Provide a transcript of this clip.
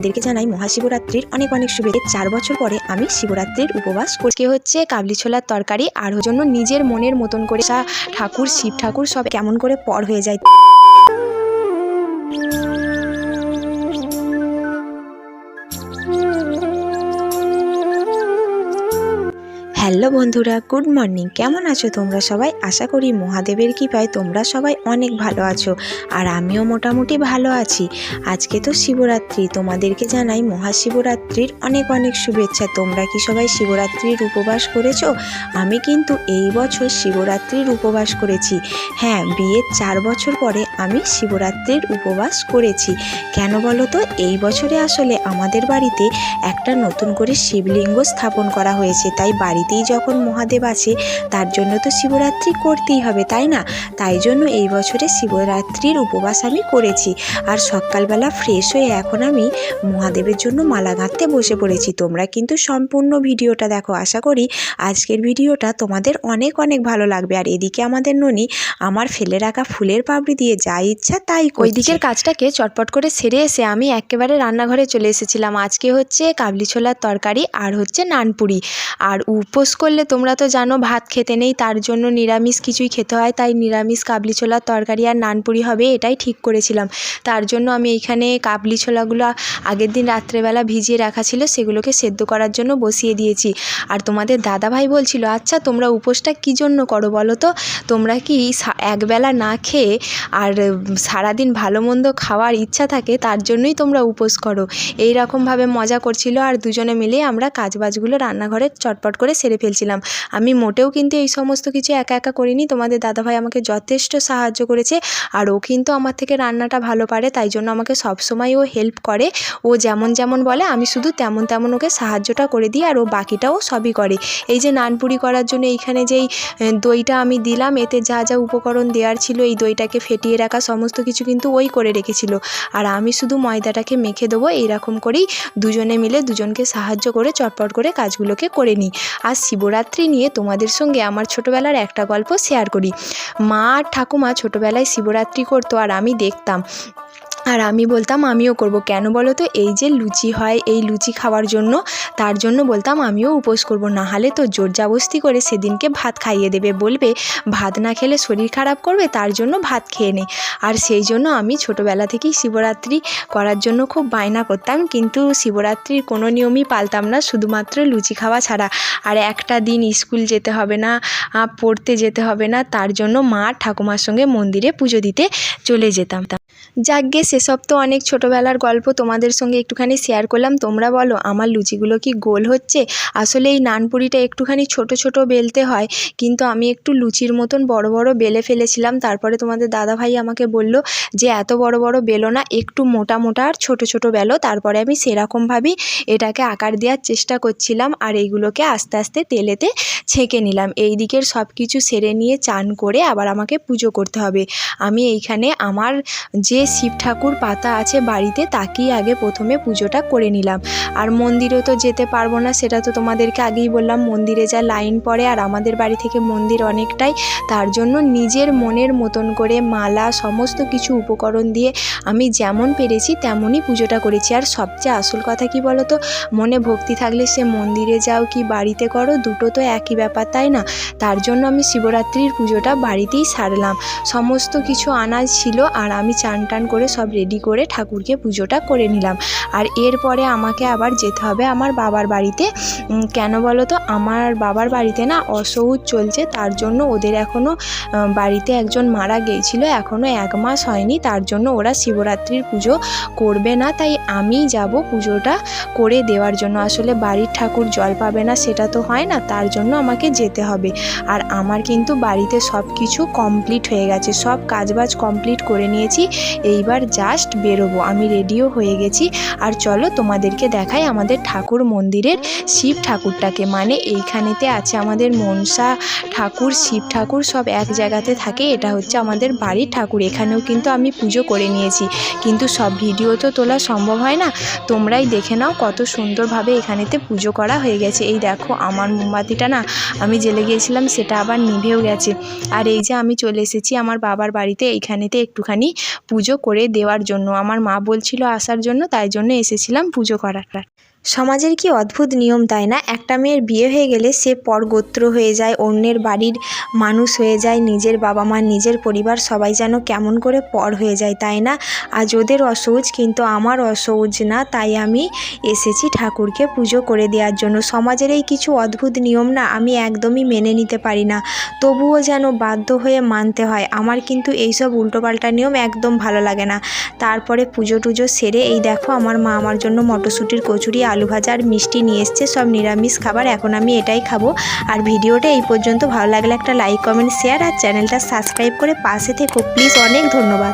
আপনাদেরকে জানাই মহাশিবরাত্রির অনেক অনেক শুভেচ্ছা। 4 বছর পরে আমি শিবরাত্রির উপবাস করছি। হচ্ছে কাবলি ছোলার তরকারি আর জন্য নিজের মনের মতন করে ঠাকুর শিব ঠাকুর সব কেমন করে পর হয়ে যায়। হ্যালো বন্ধুরা, গুড মর্নিং। কেমন আছো তোমরা সবাই? আশা করি মহাদেবের কৃপায় তোমরা সবাই অনেক ভালো আছো, আর আমিও মোটামুটি ভালো আছি। আজকে তো শিবরাত্রি, তোমাদেরকে জানাই মহাশিবরাত্রির অনেক অনেক শুভেচ্ছা। তোমরা কি সবাই শিবরাত্রির উপবাস করেছো? আমি কিন্তু এই বছর শিবরাত্রির উপবাস করেছি। হ্যাঁ, বিয়ের 4 বছর পরে আমি শিবরাত্রির উপবাস করেছি। কেন বলো তো? এই বছরে আসলে আমাদের বাড়িতে একটা নতুন করে শিবলিঙ্গ স্থাপন করা হয়েছে, তাই বাড়িতেই যখন মহাদেব আছে তার জন্য তো শিবরাত্রি করতেই হবে, তাই না? তাই জন্য এই বছরে শিবরাত্রির উপবাস আমি করেছি। আর সকালবেলা ফ্রেশ হয়ে এখন আমি মহাদেবের জন্য মালা গাঁথতে বসে পড়েছি। তোমরা কিন্তু সম্পূর্ণ ভিডিওটা দেখো। আশা করি আজকের ভিডিওটা তোমাদের অনেক অনেক ভালো লাগবে। আর এদিকে আমাদের ননি আমার ফেলে রাখা ফুলের পাপড়ি দিয়ে যা ইচ্ছা তাই করছে। ওই দিকের কাজটাকে চটপট করে সেরে এসে আমি একেবারে রান্নাঘরে চলে এসেছিলাম। আজকে হচ্ছে কাবলি ছোলার তরকারি আর হচ্ছে নানপুরি। আর উপোস করলে তোমরা তো জানো ভাত খেতে নেই, তার জন্য নিরামিষ কিছুই খেতে হয়। তাই নিরামিষ কাবলি ছোলার তরকারি আর নানপুরি হবে, এটাই ঠিক করেছিলাম। তার জন্য আমি এইখানে কাবলি ছোলাগুলো আগের দিন রাত্রেবেলা ভিজিয়ে রাখা ছিল, সেগুলোকে সেদ্ধ করার জন্য বসিয়ে দিয়েছি। আর তোমাদের দাদাভাই বলছিল, আচ্ছা তোমরা উপোসটা কী জন্য করো বলো তো? তোমরা কি একবেলা না খেয়ে আর সারাদিন ভালো মন্দ খাওয়ার ইচ্ছা থাকে, তার জন্যই তোমরা উপোস করো? এই রকমভাবে মজা করছিল। আর দুজনে মিলে আমরা কাজবাজগুলো রান্নাঘরে চটপট করে সেরে ফেলছিলাম। আমি মোটেও কিন্তু এই সমস্ত কিছু একা একা করিনি, তোমাদের দাদাভাই আমাকে যথেষ্ট সাহায্য করেছে। আর ও কিন্তু আমার থেকে রান্নাটা ভালো পারে, তাই জন্য আমাকে সবসময় ও হেল্প করে। ও যেমন যেমন বলে আমি শুধু তেমন তেমন ওকে সাহায্যটা করে দিই, আর ও বাকিটাও সবই করে। এই যে নানপুরি করার জন্য এইখানে যেই দইটা আমি দিলাম, এতে যা যা উপকরণ দেওয়ার ছিল, এই দইটাকে ফেটিয়ে রাখা সমস্ত কিছু কিন্তু ওই করে রেখেছিল। আর আমি শুধু ময়দাটাকে মেখে দেবো। এইরকম করেই দুজনে মিলে দুজনকে সাহায্য করে চটপট করে কাজগুলোকে করে নিই। আর শিবরাত্রি নিয়ে তোমাদের সঙ্গে আমার ছোটোবেলার একটা গল্প শেয়ার করি। মা আর ঠাকুমা ছোটোবেলায় শিবরাত্রি করতো, আর আমি দেখতাম। আর আমি বলতাম আমিও করব। কেন বলো তো? এই যে লুচি হয়, এই লুচি খাওয়ার জন্য, তার জন্য বলতাম আমিও উপোস করব। না হলে তো জোরজাবস্তি করে সেদিনকে ভাত খাইয়ে দেবে, বলবে ভাত না খেলে শরীর খারাপ করবে, তার জন্য ভাত খেয়ে নে। আর সেই জন্য আমি ছোটোবেলা থেকেই শিবরাত্রি করার জন্য খুব বায়না করতাম, কিন্তু শিবরাত্রির কোনো নিয়মই পালতাম না, শুধুমাত্র লুচি খাওয়া ছাড়া। আর একটা দিন স্কুল যেতে হবে না, পড়তে যেতে হবে না, তার জন্য মা ঠাকুমার সঙ্গে মন্দিরে পুজো দিতে চলে যেতাম। যাকগে, সেসব তো অনেক ছোটোবেলার গল্প, তোমাদের সঙ্গে একটুখানি শেয়ার করলাম। তোমরা বলো আমার লুচিগুলো কি গোল হচ্ছে? আসলে এই নানপুরিটা একটুখানি ছোট ছোট বেলতে হয়, কিন্তু আমি একটু লুচির মতন বড় বড় বেলে ফেলেছিলাম। তারপরে তোমাদের দাদাভাই আমাকে বলল যে এত বড় বড় বেলো না, একটু মোটা মোটা আর ছোট ছোট বেলো। তারপরে আমি সেরকমভাবেই এটাকে আকার দেওয়ার চেষ্টা করছিলাম, আর এইগুলোকে আস্তে আস্তে তেলেতে ছেঁকে নিলাম। এই দিকের সব কিছু সেরে নিয়ে চান করে আবার আমাকে পুজো করতে হবে। আমি এইখানে আমার যে শিব ঠাকুর পাতা আছে বাড়িতে, তাকেই আগে প্রথমে পুজোটা করে নিলাম। আর মন্দিরে তো যেতে পারবো না, সেটা তো তোমাদেরকে আগেই বললাম। মন্দিরে যা লাইন পড়ে, আর আমাদের বাড়ি থেকে মন্দির অনেকটাই, তার জন্য নিজের মনের মতন করে মালা সমস্ত কিছু উপকরণ দিয়ে আমি যেমন পেরেছি তেমনই পুজোটা করেছি। আর সবচেয়ে আসল কথা কি বলো তো? মনে ভক্তি থাকলে সে মন্দিরে যাও কি বাড়িতে করো, দুটো তো একই ব্যাপার, তাই না? তার জন্য আমি শিবরাত্রির পুজোটা বাড়িতেই সারলাম। সমস্ত কিছু আনাজ ছিল, আর আমি চান টান করে সব রেডি করে ঠাকুরকে পুজোটা করে নিলাম। আর এরপরে আমাকে আবার যেতে হবে আমার বাবার বাড়িতে। কেন বলো তো? আমার বাবার বাড়িতে না অসৌচ চলছে, তার জন্য ওদের এখনও বাড়িতে একজন মারা গিয়েছিল, এখনও 1 মাস হয়নি, তার জন্য ওরা শিবরাত্রির পুজো করবে না। তাই আমি যাব পুজোটা করে দেওয়ার জন্য। আসলে বাড়ির ঠাকুর জল পাবে না, সেটা তো হয় না, তার জন্য আমাকে যেতে হবে। আর আমার কিন্তু বাড়িতে সব কিছু কমপ্লিট হয়ে গেছে, সব কাজবাজ কমপ্লিট করে নিয়েছি। এইবার জাস্ট বেরোবো। আমি রেডিও হয়ে গেছি। আর চলো তোমাদেরকে দেখাই আমাদের ঠাকুর মন্দিরের শিব ঠাকুরটাকে। মানে এইখানেতে আছে আমাদের মনসা ঠাকুর, শিব ঠাকুর সব এক জায়গাতে থাকে। এটা হচ্ছে আমাদের বাড়ির ঠাকুর। এখানেও কিন্তু আমি পুজো করে নিয়েছি, কিন্তু সব ভিডিও তো তোলা সম্ভব হয় না। তোমরাই দেখে নাও কত সুন্দরভাবে এখানেতে পুজো করা হয়ে গেছে। এই দেখো আমার মোমবাতিটা না আমি জ্বেলে গিয়েছিলাম, সেটা আবার নিভেও গেছে। আর এই যে আমি চলে এসেছি আমার বাবার বাড়িতে, এইখানেতে একটুখানি পুজো করে দেওয়ার দেওয়ার জন্য, আমার মা বলছিল আসার জন্য, তাই জন্য এসেছিলাম পুজো করার। সমাজের কি অদ্ভুত নিয়ম তাই না? একটা মেয়ের বিয়ে হয়ে গেলে সে পরগোত্র হয়ে যায়, অন্যের বাড়ির মানুষ হয়ে যায়, নিজের বাবা মা নিজের পরিবার সবাই যেন কেমন করে পর হয়ে যায় তাই না? আজ ওদের অসৌজ, কিন্তু আমার অসৌজ না, তাই আমি এসেছি ঠাকুরকে পুজো করে দেওয়ার জন্য। সমাজের এই কিছু অদ্ভুত নিয়ম না আমি একদমই মেনে নিতে পারি না, তবুও যেন বাধ্য হয়ে মানতে হয়। আমার কিন্তু এইসব উল্টোপাল্টা নিয়ম একদম ভালো লাগে না। তারপরে পুজো টুজো সেরে এই দেখো আমার মা আমার জন্য মটরশুঁটির কচুরি, আলু ভাজা আর মিষ্টি নিয়ে এসছে, সব নিরামিষ খাবার। এখন আমি এটাই খাবো। আর ভিডিওটা এই পর্যন্ত ভালো লাগলে একটা লাইক, কমেন্ট, শেয়ার আর চ্যানেলটা সাবস্ক্রাইব করে পাশে থেকো প্লিজ। অনেক ধন্যবাদ।